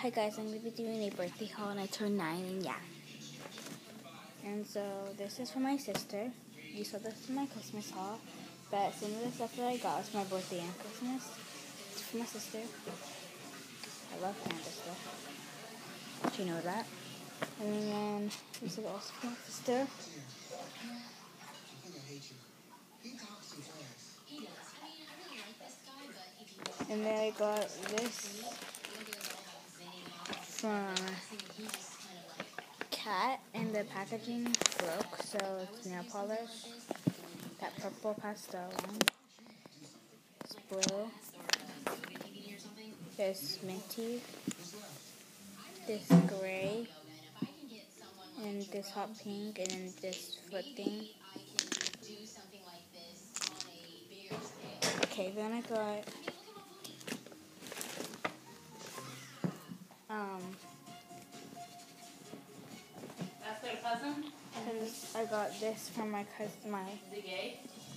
Hi guys, I'm going to be doing a birthday haul and I turned 9 and yeah. And so this is for my sister. You saw this in my Christmas haul, but some of the stuff that I got was for my birthday and Christmas. It's for my sister. I love panda stuff. Did you know that? And then this is also for my sister. And then I got this from Cat, and the packaging broke, so it's nail polish. That purple pastel one. It's blue. There's minty. This gray. And this hot pink, and then this foot thing. Okay, then I got That's their cousin? I got this from my cousin.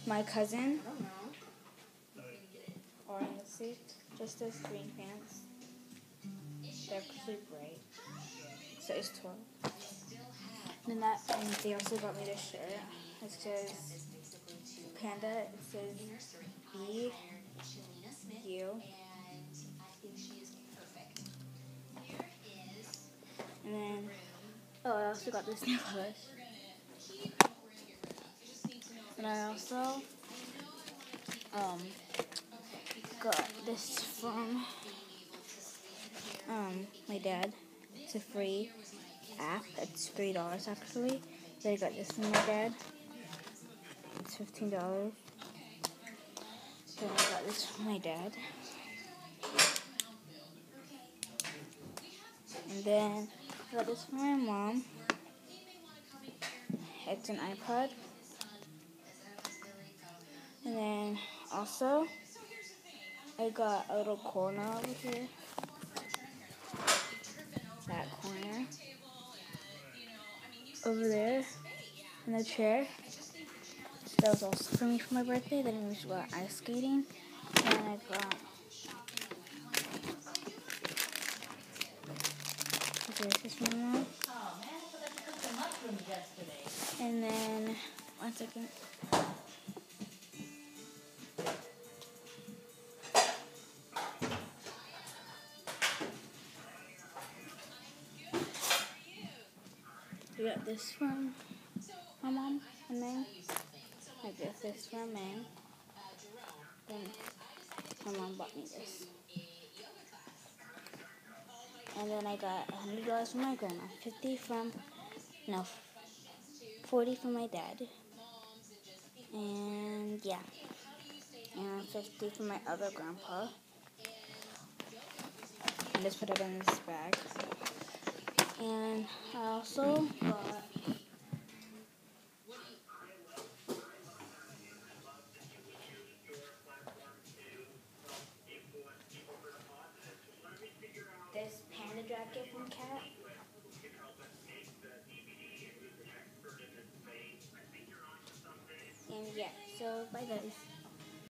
My cousin. I don't know. Or let's see, just those green pants. They're pretty bright. So it's 12. And they also got me this shirt. It says Panda. It says B U. And then I also got this nail polish. And I also got this from my dad. It's a free app. It's $3 actually. So I got this from my dad. It's $15. So I got this from my dad. And then I got this from my mom. It's an iPod. And then also I got a little corner over here. That corner. Over there in the chair. That was also for me for my birthday. Then we got ice skating. And I got this is from my mom. Oh man, I forgot to cook the mushrooms yesterday. And then 1 second. We got this from my mom, and then I got this from me. Then my mom bought me this. And then I got $100 from my grandma, 40 from my dad. And yeah. And 50 from my other grandpa. And just put it in this bag. And I also got this panda jacket from Cat. And yeah, so bye guys.